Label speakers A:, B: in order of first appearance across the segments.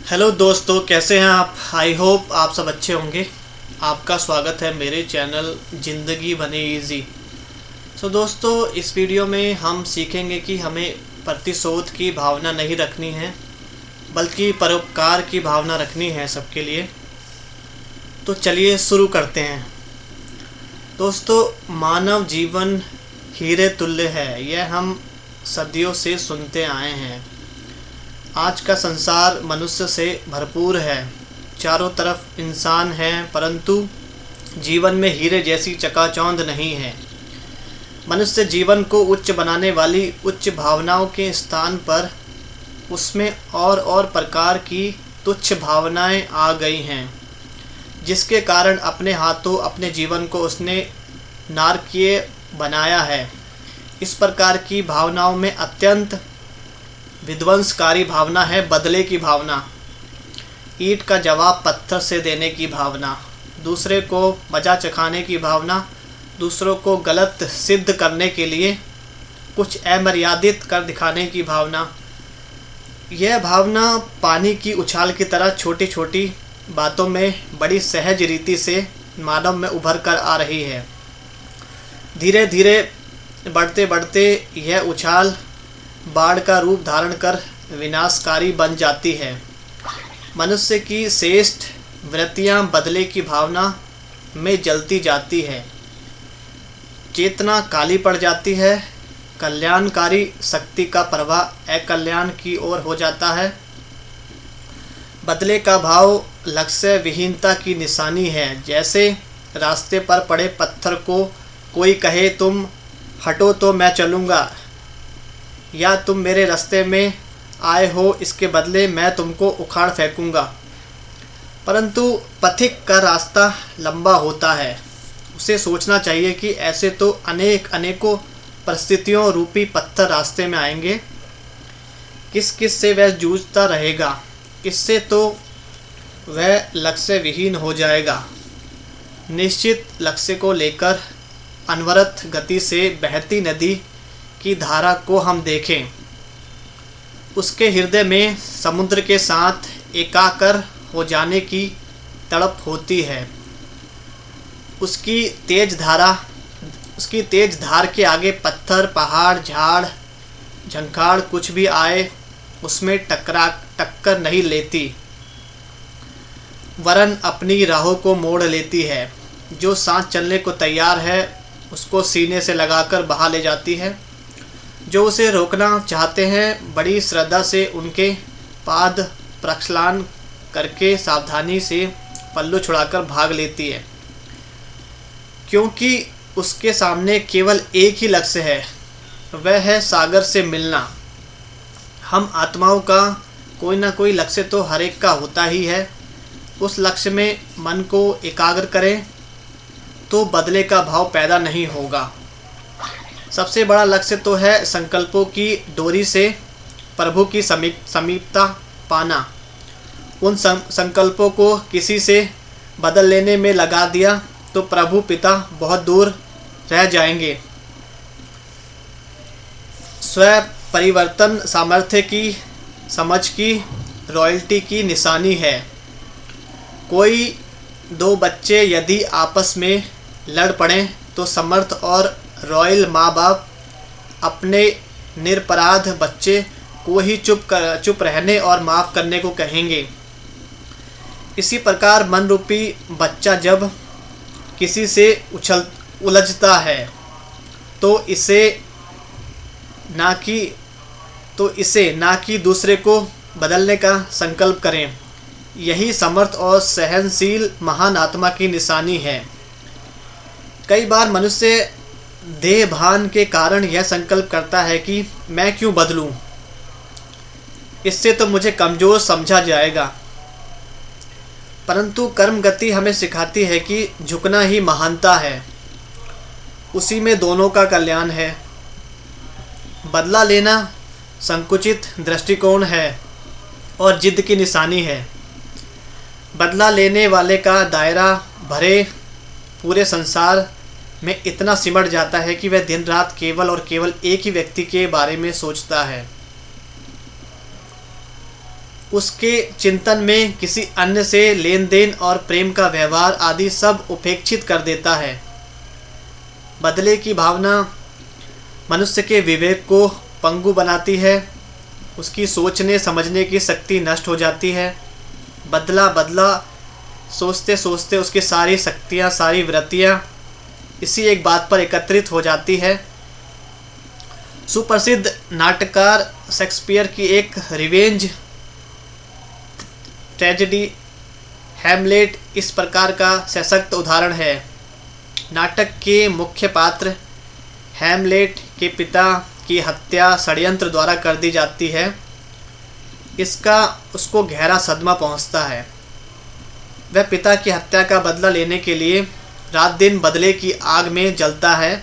A: Hello दोस्तों, कैसे हैं आप। आई होप आप सब अच्छे होंगे। आपका स्वागत है मेरे चैनल ज़िंदगी बने इजी। दोस्तों, इस वीडियो में हम सीखेंगे कि हमें प्रतिशोध की भावना नहीं रखनी है, बल्कि परोपकार की भावना रखनी है सबके लिए। तो चलिए शुरू करते हैं। दोस्तों, मानव जीवन हीरे तुल्य है, यह हम सदियों से सुनते आए हैं। आज का संसार मनुष्य से भरपूर है, चारों तरफ इंसान हैं, परंतु जीवन में हीरे जैसी चकाचौंध नहीं है। मनुष्य जीवन को उच्च बनाने वाली उच्च भावनाओं के स्थान पर उसमें और प्रकार की तुच्छ भावनाएं आ गई हैं, जिसके कारण अपने हाथों अपने जीवन को उसने नारकीय बनाया है। इस प्रकार की भावनाओं में अत्यंत विध्वंसकारी भावना है बदले की भावना, ईंट का जवाब पत्थर से देने की भावना, दूसरे को मजा चखाने की भावना, दूसरों को गलत सिद्ध करने के लिए कुछ अमर्यादित कर दिखाने की भावना। यह भावना पानी की उछाल की तरह छोटी छोटी बातों में बड़ी सहज रीति से मानव में उभर कर आ रही है। धीरे धीरे बढ़ते बढ़ते यह उछाल बाढ़ का रूप धारण कर विनाशकारी बन जाती है। मनुष्य की श्रेष्ठ वृत्तियां बदले की भावना में जलती जाती है, चेतना काली पड़ जाती है, कल्याणकारी शक्ति का प्रवाह अकल्याण की ओर हो जाता है। बदले का भाव लक्ष्य विहीनता की निशानी है। जैसे रास्ते पर पड़े पत्थर को कोई कहे तुम हटो तो मैं चलूँगा, या तुम मेरे रास्ते में आए हो इसके बदले मैं तुमको उखाड़ फेंकूंगा। परंतु पथिक का रास्ता लंबा होता है, उसे सोचना चाहिए कि ऐसे तो अनेकों परिस्थितियों रूपी पत्थर रास्ते में आएंगे। किस किस से वह जूझता रहेगा, इससे तो वह लक्ष्य विहीन हो जाएगा। निश्चित लक्ष्य को लेकर अनवरत गति से बहती नदी की धारा को हम देखें, उसके हृदय में समुद्र के साथ एकाकार हो जाने की तड़प होती है। उसकी तेज धार के आगे पत्थर, पहाड़, झाड़, झंखाड़ कुछ भी आए उसमें टक्कर नहीं लेती, वरन अपनी राहों को मोड़ लेती है। जो सांस चलने को तैयार है उसको सीने से लगाकर बहा ले जाती है। जो उसे रोकना चाहते हैं बड़ी श्रद्धा से उनके पाद प्रक्षालन करके सावधानी से पल्लू छुड़ाकर भाग लेती है, क्योंकि उसके सामने केवल एक ही लक्ष्य है, वह है सागर से मिलना। हम आत्माओं का कोई ना कोई लक्ष्य तो हर एक का होता ही है। उस लक्ष्य में मन को एकाग्र करें तो बदले का भाव पैदा नहीं होगा। सबसे बड़ा लक्ष्य तो है संकल्पों की डोरी से प्रभु की समीपता पाना। उन संकल्पों को किसी से बदल लेने में लगा दिया तो प्रभु पिता बहुत दूर रह जाएंगे। स्व परिवर्तन सामर्थ्य की समझ की रॉयल्टी की निशानी है। कोई दो बच्चे यदि आपस में लड़ पड़ें तो समर्थ और रॉयल माँ बाप अपने निरपराध बच्चे को ही चुप रहने और माफ़ करने को कहेंगे। इसी प्रकार मन रूपी बच्चा जब किसी से उलझता है तो इसे ना कि दूसरे को बदलने का संकल्प करें। यही समर्थ और सहनशील महान आत्मा की निशानी है। कई बार मनुष्य देह भान के कारण यह संकल्प करता है कि मैं क्यों बदलूं, इससे तो मुझे कमज़ोर समझा जाएगा। परंतु कर्म गति हमें सिखाती है कि झुकना ही महानता है, उसी में दोनों का कल्याण है। बदला लेना संकुचित दृष्टिकोण है और जिद की निशानी है। बदला लेने वाले का दायरा भरे पूरे संसार में इतना सिमट जाता है कि वह दिन रात केवल और केवल एक ही व्यक्ति के बारे में सोचता है। उसके चिंतन में किसी अन्य से लेन देन और प्रेम का व्यवहार आदि सब उपेक्षित कर देता है। बदले की भावना मनुष्य के विवेक को पंगु बनाती है, उसकी सोचने समझने की शक्ति नष्ट हो जाती है। बदला बदला सोचते सोचते उसकी सारी शक्तियाँ, सारी वृत्तियाँ इसी एक बात पर एकत्रित हो जाती है। सुप्रसिद्ध नाटककार शेक्सपियर की एक रिवेंज ट्रेजेडी हैमलेट इस प्रकार का सशक्त उदाहरण है। नाटक के मुख्य पात्र हैमलेट के पिता की हत्या षड्यंत्र द्वारा कर दी जाती है। इसका उसको गहरा सदमा पहुंचता है। वह पिता की हत्या का बदला लेने के लिए रात दिन बदले की आग में जलता है,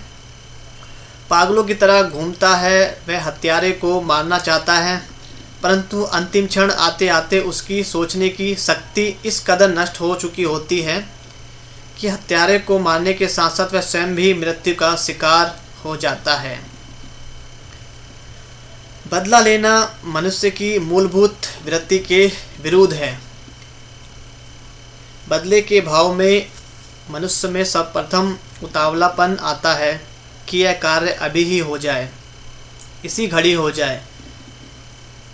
A: पागलों की तरह घूमता है। वह हत्यारे को मारना चाहता है, परंतु अंतिम क्षण आते आते उसकी सोचने की शक्ति इस कदर नष्ट हो चुकी होती है कि हत्यारे को मारने के साथ साथ वह स्वयं भी मृत्यु का शिकार हो जाता है। बदला लेना मनुष्य की मूलभूत वृत्ति के विरुद्ध है। बदले के भाव में मनुष्य में सर्वप्रथम उतावलापन आता है कि यह कार्य अभी ही हो जाए, इसी घड़ी हो जाए।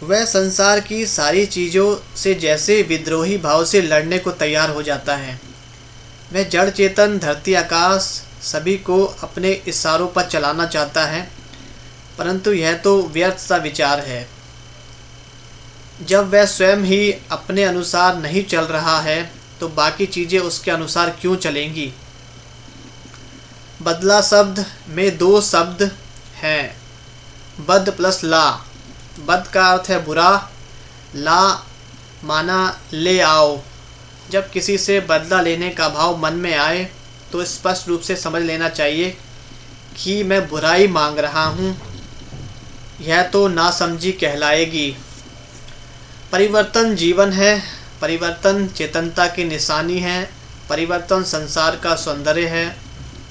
A: वह संसार की सारी चीज़ों से जैसे विद्रोही भाव से लड़ने को तैयार हो जाता है। वह जड़ चेतन, धरती, आकाश सभी को अपने इशारों पर चलाना चाहता है, परंतु यह तो व्यर्थ सा विचार है। जब वह स्वयं ही अपने अनुसार नहीं चल रहा है तो बाकी चीज़ें उसके अनुसार क्यों चलेंगी। बदला शब्द में दो शब्द हैं, बद प्लस ला। बद का अर्थ है बुरा, ला माना ले आओ। जब किसी से बदला लेने का भाव मन में आए तो स्पष्ट रूप से समझ लेना चाहिए कि मैं बुराई मांग रहा हूँ, यह तो नासमझी कहलाएगी। परिवर्तन जीवन है, परिवर्तन चेतनता की निशानी है, परिवर्तन संसार का सौंदर्य है,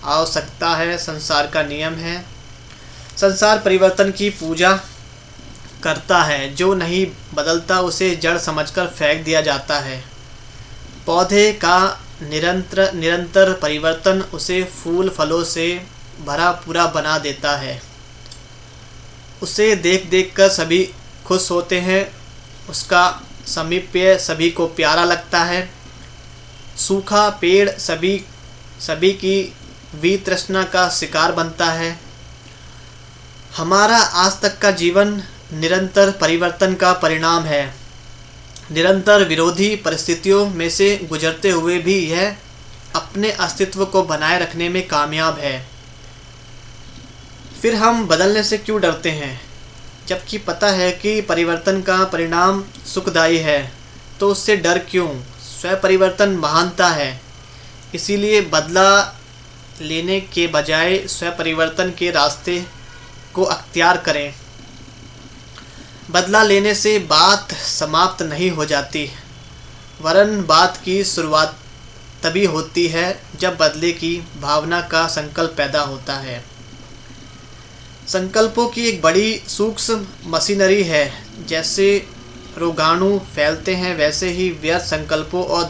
A: आवश्यकता है, संसार का नियम है। संसार परिवर्तन की पूजा करता है, जो नहीं बदलता उसे जड़ समझकर फेंक दिया जाता है। पौधे का निरंतर परिवर्तन उसे फूल फलों से भरा पूरा बना देता है। उसे देख देख कर सभी खुश होते हैं, उसका समीप्य सभी को प्यारा लगता है। सूखा पेड़ सभी की वितृष्णा का शिकार बनता है। हमारा आज तक का जीवन निरंतर परिवर्तन का परिणाम है। निरंतर विरोधी परिस्थितियों में से गुजरते हुए भी यह अपने अस्तित्व को बनाए रखने में कामयाब है। फिर हम बदलने से क्यों डरते हैं? जबकि पता है कि परिवर्तन का परिणाम सुखदायी है, तो उससे डर क्यों? स्वयं परिवर्तन महानता है, इसीलिए बदला लेने के बजाय स्वयं परिवर्तन के रास्ते को अख्तियार करें। बदला लेने से बात समाप्त नहीं हो जाती, वरन बात की शुरुआत तभी होती है जब बदले की भावना का संकल्प पैदा होता है। संकल्पों की एक बड़ी सूक्ष्म मशीनरी है। जैसे रोगाणु फैलते हैं, वैसे ही व्यर्थ संकल्पों और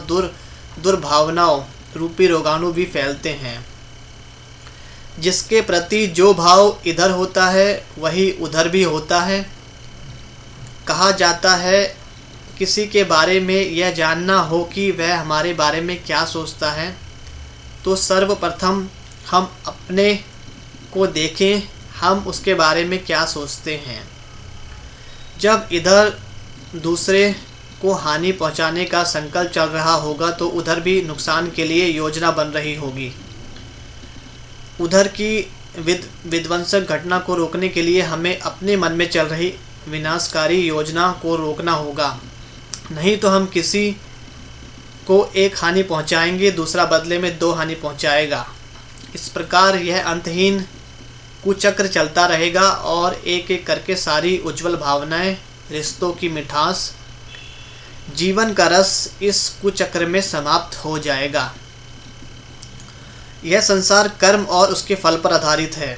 A: दुर्भावनाओं रूपी रोगाणु भी फैलते हैं। जिसके प्रति जो भाव इधर होता है वही उधर भी होता है। कहा जाता है, किसी के बारे में यह जानना हो कि वह हमारे बारे में क्या सोचता है, तो सर्वप्रथम हम अपने को देखें, हम उसके बारे में क्या सोचते हैं। जब इधर दूसरे को हानि पहुंचाने का संकल्प चल रहा होगा तो उधर भी नुकसान के लिए योजना बन रही होगी। उधर की विध्वंसक घटना को रोकने के लिए हमें अपने मन में चल रही विनाशकारी योजना को रोकना होगा, नहीं तो हम किसी को एक हानि पहुंचाएंगे, दूसरा बदले में दो हानि पहुंचाएगा। इस प्रकार यह अंतहीन कुचक्र चलता रहेगा और एक एक करके सारी उज्जवल भावनाएं, रिश्तों की मिठास, जीवन का रस इस कुचक्र में समाप्त हो जाएगा। यह संसार कर्म और उसके फल पर आधारित है।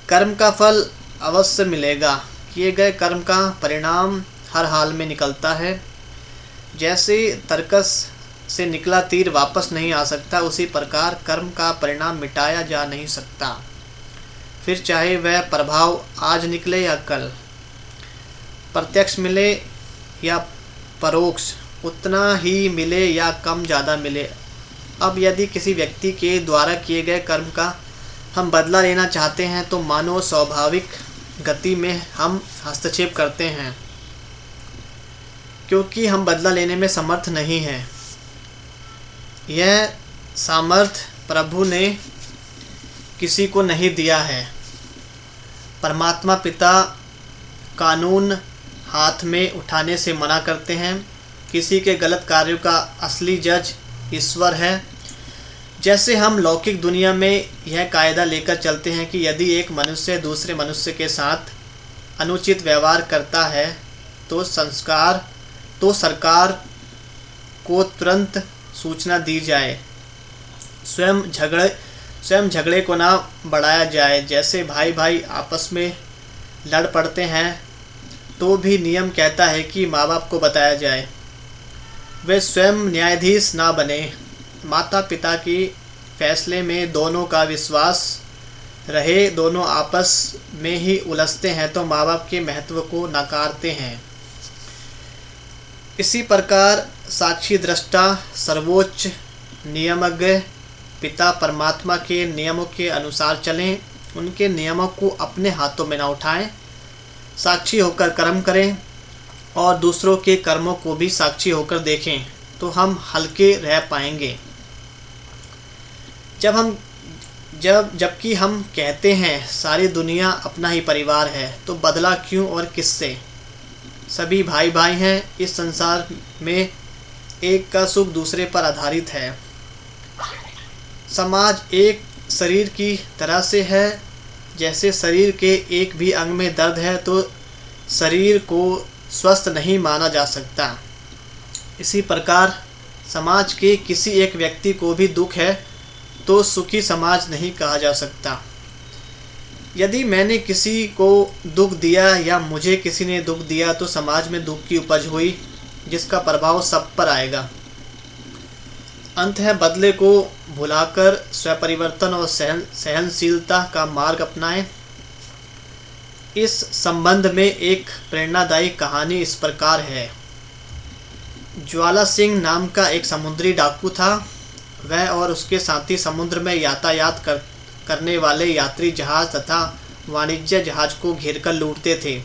A: कर्म का फल अवश्य मिलेगा, किए गए कर्म का परिणाम हर हाल में निकलता है। जैसे तरकस से निकला तीर वापस नहीं आ सकता, उसी प्रकार कर्म का परिणाम मिटाया जा नहीं सकता, फिर चाहे वह प्रभाव आज निकले या कल। प्रत्यक्ष मिले या परोक्ष, उतना ही मिले या कम ज़्यादा मिले। अब यदि किसी व्यक्ति के द्वारा किए गए कर्म का हम बदला लेना चाहते हैं तो मानव स्वाभाविक गति में हम हस्तक्षेप करते हैं, क्योंकि हम बदला लेने में समर्थ नहीं हैं। यह सामर्थ्य प्रभु ने किसी को नहीं दिया है। परमात्मा पिता कानून हाथ में उठाने से मना करते हैं। किसी के गलत कार्यों का असली जज ईश्वर है। जैसे हम लौकिक दुनिया में यह कायदा लेकर चलते हैं कि यदि एक मनुष्य दूसरे मनुष्य के साथ अनुचित व्यवहार करता है तो सरकार को तुरंत सूचना दी जाए, स्वयं झगड़े को ना बढ़ाया जाए। जैसे भाई भाई आपस में लड़ पड़ते हैं तो भी नियम कहता है कि माँ बाप को बताया जाए, वे स्वयं न्यायाधीश ना बने। माता पिता की फैसले में दोनों का विश्वास रहे, दोनों आपस में ही उलझते हैं तो माँ बाप के महत्व को नकारते हैं। इसी प्रकार साक्षी दृष्टा सर्वोच्च नियमज्ञ पिता परमात्मा के नियमों के अनुसार चलें, उनके नियमों को अपने हाथों में न उठाएं, साक्षी होकर कर्म करें और दूसरों के कर्मों को भी साक्षी होकर देखें तो हम हल्के रह पाएंगे। जबकि हम कहते हैं सारी दुनिया अपना ही परिवार है, तो बदला क्यों और किससे? सभी भाई भाई हैं। इस संसार में एक का सुख दूसरे पर आधारित है। समाज एक शरीर की तरह से है। जैसे शरीर के एक भी अंग में दर्द है तो शरीर को स्वस्थ नहीं माना जा सकता, इसी प्रकार समाज के किसी एक व्यक्ति को भी दुख है तो सुखी समाज नहीं कहा जा सकता। यदि मैंने किसी को दुख दिया या मुझे किसी ने दुख दिया तो समाज में दुख की उपज हुई, जिसका प्रभाव सब पर आएगा। अंत है बदले को भुलाकर स्वपरिवर्तन और सहनशीलता का मार्ग अपनाएं। इस संबंध में एक प्रेरणादायी कहानी इस प्रकार है। ज्वाला सिंह नाम का एक समुद्री डाकू था। वह और उसके साथी समुद्र में यातायात करने वाले यात्री जहाज तथा वाणिज्य जहाज को घेरकर लूटते थे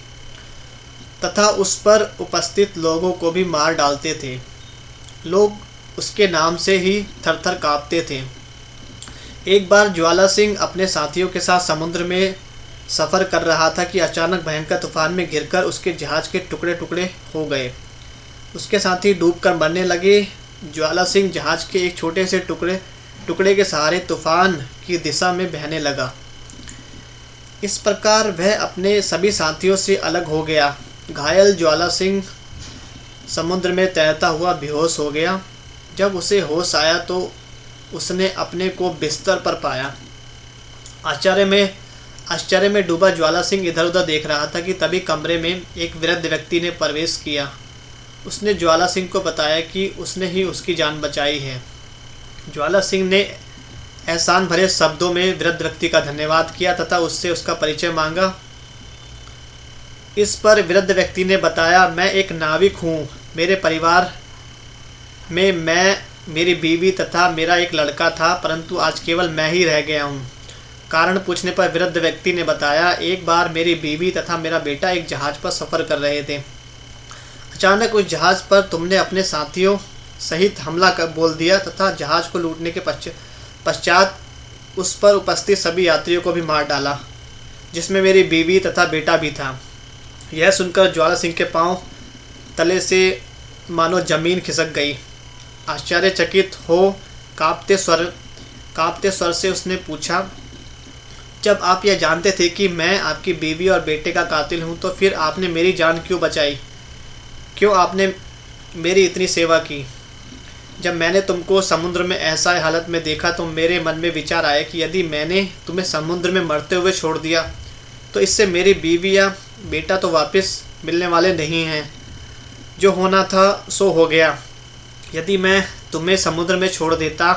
A: तथा उस पर उपस्थित लोगों को भी मार डालते थे। लोग उसके नाम से ही थरथर कांपते थे। एक बार ज्वाला सिंह अपने साथियों के साथ समुद्र में सफ़र कर रहा था कि अचानक भयंकर तूफान में घिरकर उसके जहाज के टुकड़े टुकड़े हो गए। उसके साथी डूबकर मरने लगे। ज्वाला सिंह जहाज के एक छोटे से टुकड़े के सहारे तूफान की दिशा में बहने लगा। इस प्रकार वह अपने सभी साथियों से अलग हो गया। घायल ज्वाला सिंह समुद्र में तैरता हुआ बेहोश हो गया। जब उसे होश आया तो उसने अपने को बिस्तर पर पाया। आश्चर्य में डूबा ज्वाला सिंह इधर उधर देख रहा था कि तभी कमरे में एक वृद्ध व्यक्ति ने प्रवेश किया। उसने ज्वाला सिंह को बताया कि उसने ही उसकी जान बचाई है। ज्वाला सिंह ने एहसान भरे शब्दों में वृद्ध व्यक्ति का धन्यवाद किया तथा उससे उसका परिचय मांगा। इस पर वृद्ध व्यक्ति ने बताया, मैं एक नाविक हूँ। मेरे परिवार में मैं, मेरी बीवी तथा मेरा एक लड़का था, परंतु आज केवल मैं ही रह गया हूँ। कारण पूछने पर वृद्ध व्यक्ति ने बताया, एक बार मेरी बीवी तथा मेरा बेटा एक जहाज पर सफ़र कर रहे थे। अचानक उस जहाज पर तुमने अपने साथियों सहित हमला कर बोल दिया तथा जहाज को लूटने के पश्चात उस पर उपस्थित सभी यात्रियों को भी मार डाला, जिसमें मेरी बीवी तथा बेटा भी था। यह सुनकर ज्वाला सिंह के पांव तले से मानो जमीन खिसक गई। आश्चर्यचकित हो कांपते स्वर से उसने पूछा, जब आप यह जानते थे कि मैं आपकी बीवी और बेटे का कातिल हूँ तो फिर आपने मेरी जान क्यों बचाई? क्यों आपने मेरी इतनी सेवा की? जब मैंने तुमको समुद्र में ऐसा हालत में देखा तो मेरे मन में विचार आया कि यदि मैंने तुम्हें समुद्र में मरते हुए छोड़ दिया तो इससे मेरी बीवी या बेटा तो वापस मिलने वाले नहीं हैं। जो होना था सो हो गया। यदि मैं तुम्हें समुद्र में छोड़ देता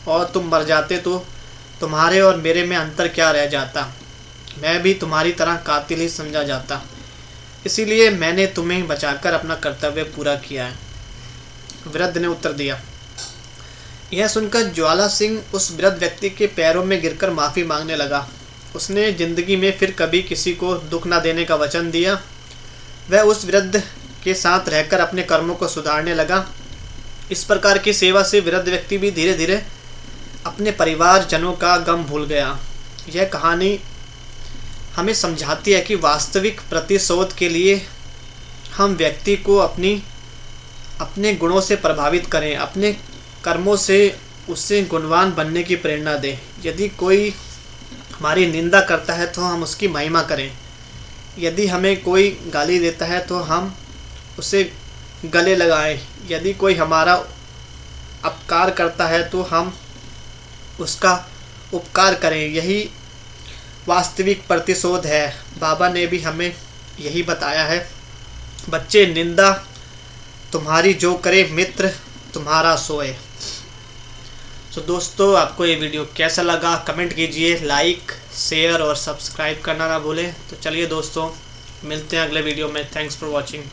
A: और तुम मर जाते तो तुम्हारे और मेरे में अंतर क्या रह जाता। मैं भी तुम्हारी तरह कातिल ही समझा जाता। इसीलिए मैंने तुम्हें बचाकर अपना कर्तव्य पूरा किया है। वृद्ध ने उत्तर दिया। यह सुनकर ज्वाला सिंह उस वृद्ध व्यक्ति के पैरों में गिरकर माफ़ी मांगने लगा। उसने जिंदगी में फिर कभी किसी को दुख न देने का वचन दिया। वह उस वृद्ध के साथ रहकर अपने कर्मों को सुधारने लगा। इस प्रकार की सेवा से वृद्ध व्यक्ति भी धीरे धीरे अपने परिवारजनों का गम भूल गया। यह कहानी हमें समझाती है कि वास्तविक प्रतिशोध के लिए हम व्यक्ति को अपने गुणों से प्रभावित करें, अपने कर्मों से उससे गुणवान बनने की प्रेरणा दें। यदि कोई हमारी निंदा करता है तो हम उसकी महिमा करें। यदि हमें कोई गाली देता है तो हम उसे गले लगाएं। यदि कोई हमारा अपकार करता है तो हम उसका उपकार करें। यही वास्तविक प्रतिशोध है। बाबा ने भी हमें यही बताया है। बच्चे, निंदा तुम्हारी जो करे, मित्र तुम्हारा सोए। तो दोस्तों, आपको ये वीडियो कैसा लगा कमेंट कीजिए, लाइक शेयर और सब्सक्राइब करना ना भूलें। तो चलिए दोस्तों, मिलते हैं अगले वीडियो में। Thanks for watching.